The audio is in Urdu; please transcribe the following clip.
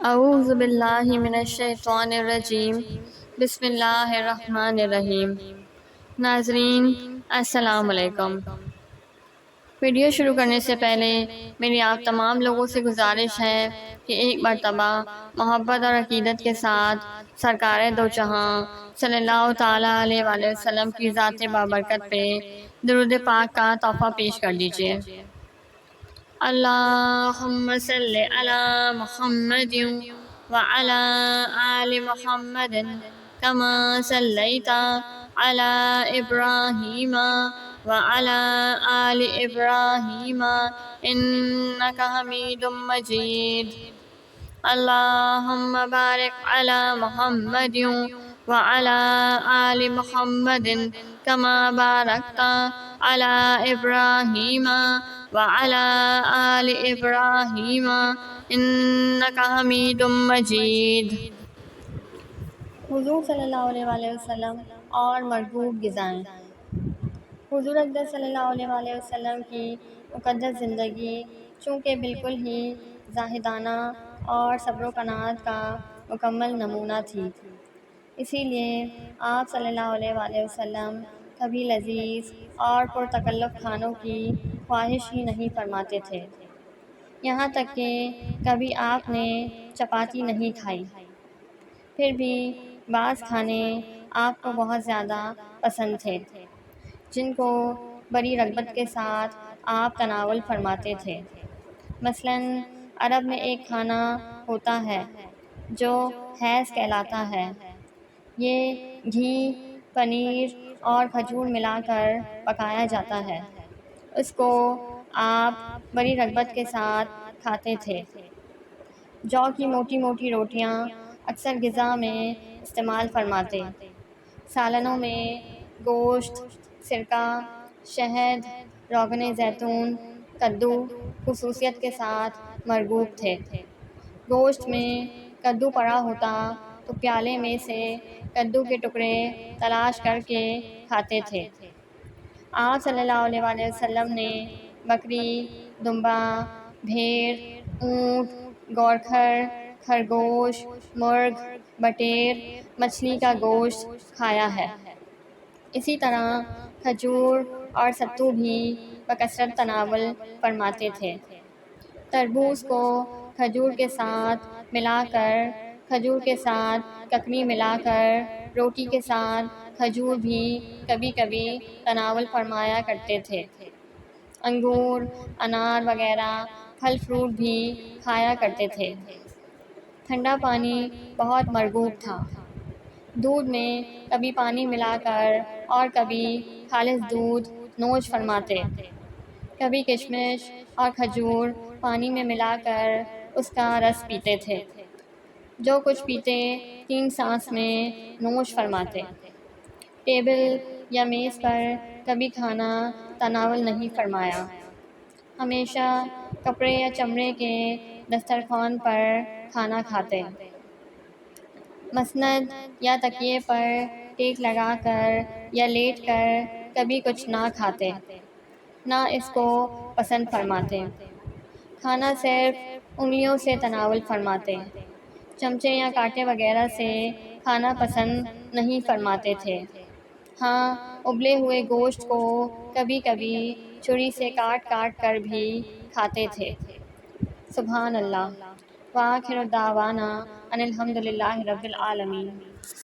اعوذ باللہ من الشیطان الرجیم، بسم اللہ الرحمن الرحیم۔ ناظرین السلام علیکم۔ ویڈیو شروع کرنے سے پہلے میری آپ تمام لوگوں سے گزارش ہے کہ ایک مرتبہ محبت اور عقیدت کے ساتھ سرکار دو جہاں صلی اللہ تعالیٰ علیہ وآلہ وسلم کی ذات بابرکت پہ درود پاک کا تحفہ پیش کر دیجیے۔ اللہم صلی علی محمد وعلی آل محمد کما صلیت علی ابراہیم وعلی آل ابراہیم انک حمید مجید۔ اللہم بارک علی محمد وعلی آل محمد کما بارکت علی ابراہیم وعلی آل ابراہیم انک حمید مجید۔ حضور صلی اللہ علیہ وآلہ وسلم اور مرغوب غذائیں۔ حضور اقدس صلی اللہ علیہ وآلہ وسلم کی مقدس زندگی چونکہ بالکل ہی زاہدانہ اور صبر و قناعت کا مکمل نمونہ تھی، اسی لیے آپ صلی اللہ علیہ وآلہ وسلم کبھی لذیذ اور پرتکلف کھانوں کی خواہش ہی نہیں فرماتے تھے، یہاں تک کہ کبھی آپ نے چپاتی نہیں کھائی۔ پھر بھی بعض کھانے آپ کو بہت زیادہ پسند تھے جن کو بڑی رغبت کے ساتھ آپ تناول فرماتے تھے۔ مثلاً عرب میں ایک کھانا ہوتا ہے جو حیض کہلاتا ہے۔ یہ گھی، پنیر اور کھجور ملا کر پکایا جاتا ہے، اس کو آپ بڑی رغبت کے ساتھ کھاتے تھے۔ جو کی موٹی موٹی روٹیاں اکثر غذا میں استعمال فرماتے۔ سالنوں میں گوشت، سرکہ، شہد، روغن زیتون، کدو خصوصیت کے ساتھ مرغوب تھے۔ گوشت میں کدو پڑا ہوتا تو پیالے میں سے کدو کے ٹکڑے تلاش کر کے کھاتے تھے۔ آپ صلی اللہ علیہ وآلہ وسلم نے بکری، دمبا، بھیڑ، اونٹ، گورکھر، خرگوش، مرغ، بٹیر، مچھلی کا گوشت کھایا ہے۔ اسی طرح کھجور اور ستو بھی بکثرت تناول فرماتے تھے۔ تربوز کو کھجور کے ساتھ ملا کر، کھجور کے ساتھ ککڑی ملا کر، روٹی کے ساتھ کھجور بھی کبھی کبھی تناول فرمایا کرتے تھے۔ انگور، انار وغیرہ پھل فروٹ بھی کھایا کرتے تھے۔ ٹھنڈا پانی بہت مرغوب تھا۔ دودھ میں کبھی پانی ملا کر اور کبھی خالص دودھ نوش فرماتے۔ کبھی کشمش اور کھجور پانی میں ملا کر اس کا رس پیتے تھے۔ جو کچھ پیتے 3 سانس میں نوش فرماتے۔ ٹیبل یا میز پر کبھی کھانا تناول نہیں فرمایا۔ ہمیشہ کپڑے یا چمڑے کے دسترخوان پر کھانا کھاتے۔ مسند یا تکیے پر ٹیک لگا کر یا لیٹ کر کبھی کچھ نہ کھاتے، نہ اس کو پسند فرماتے۔ کھانا صرف انگلیوں سے تناول فرماتے، چمچے یا کانٹے وغیرہ سے کھانا پسند نہیں فرماتے تھے۔ ہاں، ابلے ہوئے گوشت کو کبھی کبھی چھری سے کاٹ کاٹ کر بھی کھاتے تھے۔ سبحان اللہ۔ وآخر دعوانا ان الحمد للہ رب العالمین۔